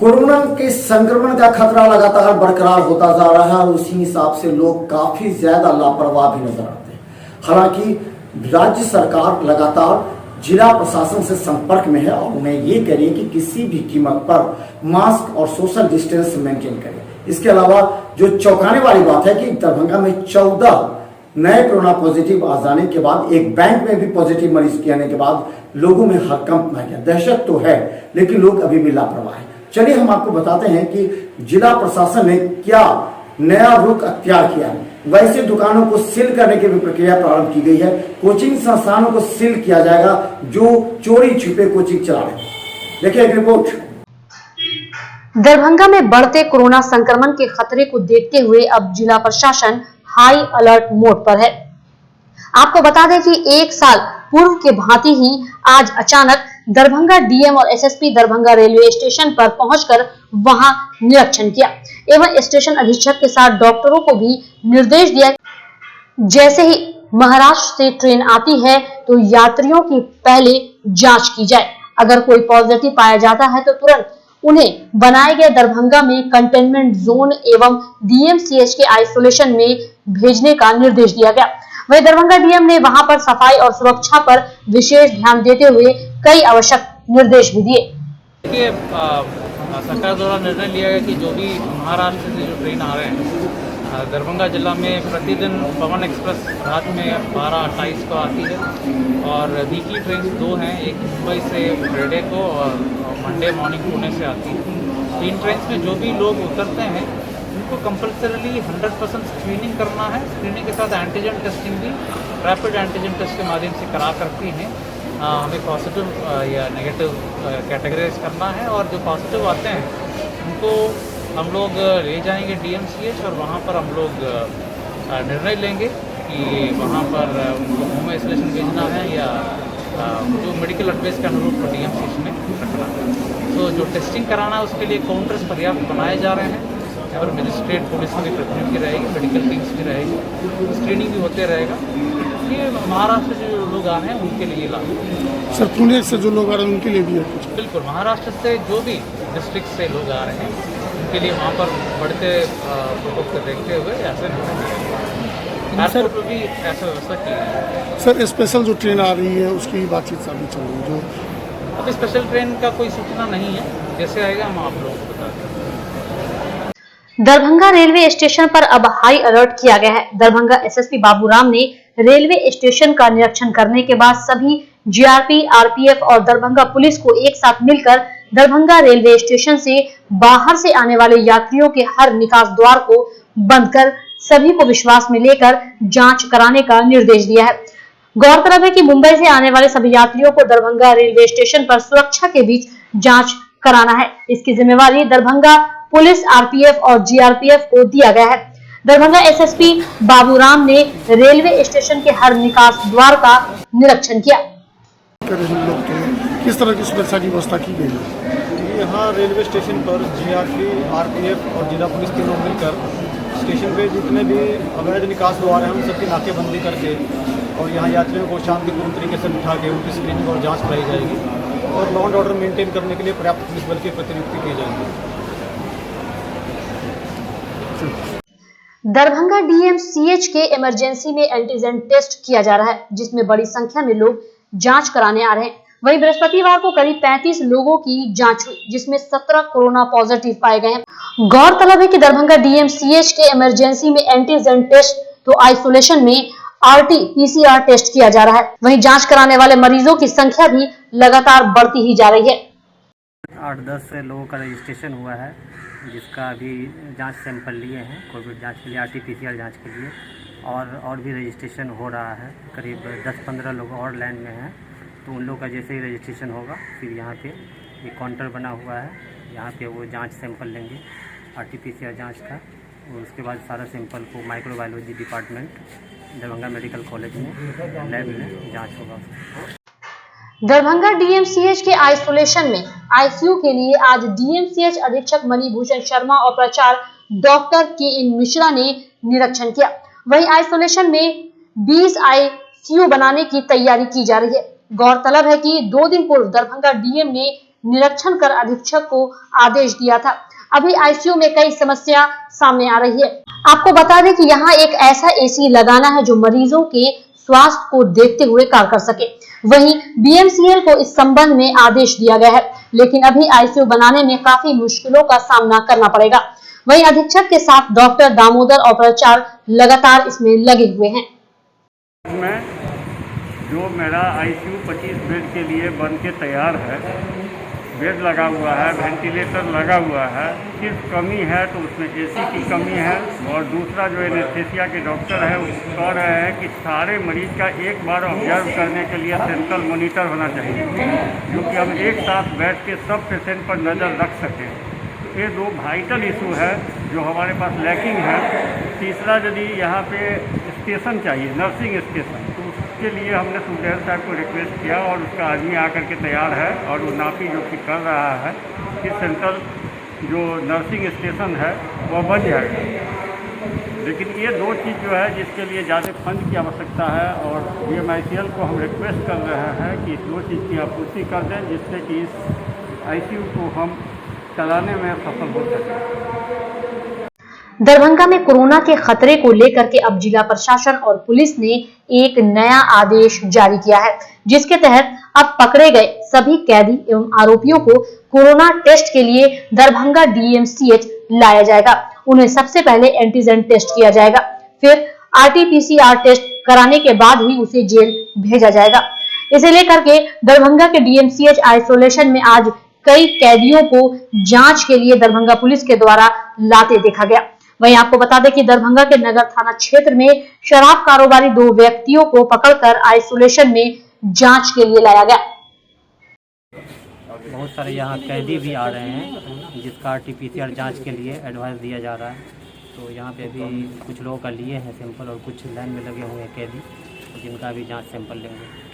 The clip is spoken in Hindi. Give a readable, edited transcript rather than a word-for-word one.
कोरोना के संक्रमण का खतरा लगातार बरकरार होता जा रहा है और उसी हिसाब से लोग काफी ज्यादा लापरवाह भी नजर आते हैं। हालांकि राज्य सरकार लगातार जिला प्रशासन से संपर्क में है और उन्हें ये कह रही है कि किसी भी कीमत पर मास्क और सोशल डिस्टेंस मेंटेन करें। इसके अलावा जो चौंकाने वाली बात है कि दरभंगा में 14 नए कोरोना पॉजिटिव आ जाने के बाद एक बैंक में भी पॉजिटिव मरीज के आने के बाद लोगों में हड़कंप मच गया। दहशत तो है लेकिन लोग अभी भी लापरवाह हैं। चलिए हम आपको बताते हैं कि जिला प्रशासन ने क्या नया रुख अख्तियार किया है। वैसे दुकानों को सील करने की भी प्रक्रिया प्रारंभ की गई है। कोचिंग संस्थानों को सील किया जाएगा जो चोरी छिपे कोचिंग चला रहे हैं। देखिए एक रिपोर्ट। दरभंगा में बढ़ते कोरोना संक्रमण के खतरे को देखते हुए अब जिला प्रशासन हाई अलर्ट मोड पर है। आपको बता दें कि एक साल पूर्व के भांति ही आज अचानक दरभंगा डीएम और एसएसपी दरभंगा रेलवे स्टेशन पर पहुंचकर वहां निरीक्षण किया एवं स्टेशन अधीक्षक के साथ डॉक्टरों को भी निर्देश दिया, जैसे ही महाराष्ट्र से ट्रेन आती है तो यात्रियों की पहले जांच की जाए। अगर कोई पॉजिटिव पाया जाता है तो तुरंत उन्हें बनाए गए दरभंगा में कंटेनमेंट जोन एवं डीएमसीएच के आइसोलेशन में भेजने का निर्देश दिया गया। वहीं दरभंगा डीएम ने वहां पर सफाई और सुरक्षा पर विशेष ध्यान देते हुए कई आवश्यक निर्देश भी दिए। देखिए, सरकार द्वारा निर्णय लिया गया कि जो भी महाराष्ट्र से जो ट्रेन आ रहे हैं दरभंगा जिला में प्रतिदिन पवन एक्सप्रेस रात में 12:28 को आती है और वीकली ट्रेन 2 हैं, एक मुंबई से फ्राइडे को और मंडे मॉर्निंग पुणे से आती है। इन ट्रेन में जो भी लोग उतरते हैं उनको कंपल्सरीली 100% स्क्रीनिंग करना है। स्क्रीनिंग के साथ एंटीजन टेस्टिंग भी रैपिड एंटीजन टेस्ट के माध्यम से करा करती हैं। हमें पॉजिटिव या नेगेटिव कैटेगराइज करना है और जो पॉजिटिव आते हैं उनको हम लोग ले जाएंगे डीएमसीएच और वहाँ पर हम लोग निर्णय लेंगे कि वहाँ पर उनको होम आइसोलेशन भेजना है या जो मेडिकल एडवाइस के अनुरूप डीएमसीएच में रखना है। तो जो टेस्टिंग कराना है उसके लिए काउंटर्स पर्याप्त बनाए जा रहे हैं। यहाँ पर मजिस्ट्रेट पुलिस की प्रतिनिधि रहेगी, मेडिकल टीम्स भी रहेगी, स्क्रीनिंग भी होते रहेगा। ये महाराष्ट्र से जो लोग आ रहे हैं उनके लिए लागू सर, पुणे से जो लोग आ रहे हैं उनके लिए भी है कुछ? बिल्कुल, महाराष्ट्र से जो भी डिस्ट्रिक्ट से लोग आ रहे हैं उनके लिए वहाँ पर बढ़ते प्रोटोकॉल को देखते हुए ऐसे एयरपोर्ट पर भी ऐसा व्यवस्था की है। सर, स्पेशल जो ट्रेन आ रही है उसकी बातचीत अभी चल रही है जो अभी स्पेशल ट्रेन का कोई सूचना नहीं है, जैसे आएगा हम आप लोगों को बता देंगे। दरभंगा रेलवे स्टेशन पर अब हाई अलर्ट किया गया है। दरभंगा एसएसपी बाबूराम ने रेलवे स्टेशन का निरीक्षण करने के बाद सभी जीआरपी, आरपीएफ और दरभंगा पुलिस को एक साथ मिलकर दरभंगा रेलवे स्टेशन से बाहर से आने वाले यात्रियों के हर निकास द्वार को बंद कर सभी को विश्वास में लेकर जांच कराने का निर्देश दिया है। गौरतलब है कि मुंबई से आने वाले सभी यात्रियों को दरभंगा रेलवे स्टेशन पर सुरक्षा के बीच जांच कराना है। इसकी जिम्मेवारी दरभंगा पुलिस, आरपीएफ और जीआरपीएफ को दिया गया है। दरभंगा एसएसपी बाबूराम ने रेलवे स्टेशन के हर निकास द्वार का निरीक्षण किया। किस तरह की सुरक्षा की व्यवस्था की गई है? यहाँ रेलवे स्टेशन पर जीआरपी, आरपीएफ और जिला पुलिस के लोग मिलकर स्टेशन पे जितने भी अवैध निकास द्वार हैं उन सबकी नाकेबंदी करके और यहाँ यात्रियों को शांतिपूर्ण तरीके से बिठा के उनकी स्क्रीनिंग और जांच कराई जाएगी और लॉ एंड ऑर्डर मेंटेन करने के लिए पर्याप्त पुलिस बल की प्रतिनियुक्ति की जाएगी। दरभंगा डीएमसीएच के इमरजेंसी में एंटीजन टेस्ट किया जा रहा है, जिसमें बड़ी संख्या में लोग जांच कराने आ रहे हैं। वहीं बृहस्पतिवार को करीब 35 लोगों की जांच हुई, जिसमें 17 कोरोना पॉजिटिव पाए गए हैं। गौरतलब है कि दरभंगा डीएमसीएच के इमरजेंसी में एंटीजन टेस्ट तो आइसोलेशन में आरटी-पीसीआर टेस्ट किया जा रहा है। वहीं जांच कराने वाले मरीजों की संख्या भी लगातार बढ़ती ही जा रही है। 8-10 लोगों का रजिस्ट्रेशन हुआ है, जिसका अभी जांच सैंपल लिए हैं कोविड जांच के लिए, आरटी-पीसीआर जांच के लिए, और भी रजिस्ट्रेशन हो रहा है। करीब 10-15 लोग और लाइन में हैं, तो उन लोगों का जैसे ही रजिस्ट्रेशन होगा फिर यहाँ पे एक काउंटर बना हुआ है, यहाँ पे वो जांच सैंपल लेंगे आरटी-पीसीआर जांच का। और उसके बाद सारा सैंपल को microbiology department Darbhanga medical college में लैब में जाँच होगा। दरभंगा डीएमसीएच के आइसोलेशन में आईसीयू के लिए आज डीएमसीएच अधीक्षक मणिभूषण शर्मा और प्राचार्य डॉक्टर के.एन. मिश्रा ने निरीक्षण किया। वहीं आइसोलेशन में 20 आईसीयू बनाने की तैयारी की जा रही है। गौरतलब है कि 2 दिन पूर्व दरभंगा डीएम ने निरीक्षण कर अधीक्षक को आदेश दिया था। अभी आईसीयू में कई समस्या सामने आ रही है। आपको बता दें कि यहाँ एक ऐसा एसी लगाना है जो मरीजों के स्वास्थ्य को देखते हुए कार्य कर सके। वहीं बीएमसीएल को इस संबंध में आदेश दिया गया है, लेकिन अभी आईसीयू बनाने में काफी मुश्किलों का सामना करना पड़ेगा। वहीं अधीक्षक के साथ डॉक्टर दामोदर और प्राचार्य लगातार इसमें लगे हुए हैं। जो मेरा आईसीयू 25 बेड के लिए बन के तैयार है, बेड लगा हुआ है, वेंटिलेटर लगा हुआ है, सिर्फ कमी है तो उसमें एसी की कमी है। और दूसरा जो एनेस्थेसिया के डॉक्टर है वो कह रहे हैं कि सारे मरीज का एक बार ऑब्जर्व करने के लिए सेंट्रल मॉनिटर होना चाहिए, क्योंकि हम एक साथ बैठ के सब पेशेंट पर नज़र रख सकें। ये दो वाइटल इशू है जो हमारे पास लैकिंग है। तीसरा, यदि यहाँ पे स्टेशन चाहिए, नर्सिंग स्टेशन, तो उसके लिए हमने सुबेर साहब को रिक्वेस्ट किया और उसका आदमी आकर के तैयार है और वो नापी जो कि कर रहा है कि सेंट्रल जो नर्सिंग स्टेशन है वह बन जाएगा। लेकिन ये दो चीज़ जो है जिसके लिए ज़्यादा फंड की आवश्यकता है और बीएमआईसीएल को हम रिक्वेस्ट कर रहे हैं कि इस दो चीज़ की आपूर्ति कर दें, जिससे कि इस आईसीयू को हम चलाने में सफल हो सके। दरभंगा में कोरोना के खतरे को लेकर के अब जिला प्रशासन और पुलिस ने एक नया आदेश जारी किया है, जिसके तहत अब पकड़े गए सभी कैदी एवं आरोपियों को कोरोना टेस्ट के लिए दरभंगा डीएमसीएच लाया जाएगा। उन्हें सबसे पहले एंटीजन टेस्ट किया जाएगा, फिर आरटीपीसीआर टेस्ट कराने के बाद ही उसे जेल भेजा जाएगा। इसे लेकर के दरभंगा के डीएमसीएच आइसोलेशन में आज कई कैदियों को जांच के लिए दरभंगा पुलिस के द्वारा लाते देखा गया। वहीं आपको बता दें कि दरभंगा के नगर थाना क्षेत्र में शराब कारोबारी 2 व्यक्तियों को पकड़कर आइसोलेशन में जांच के लिए लाया गया। बहुत सारे यहाँ कैदी भी आ रहे हैं जिसका आरटीपीसीआर जांच के लिए एडवाइस दिया जा रहा है। तो यहाँ पे अभी कुछ लोगों का लिए हैं सैंपल और कुछ लाइन में लगे हुए हैं कैदी, जिनका भी जांच सैंपल लेंगे।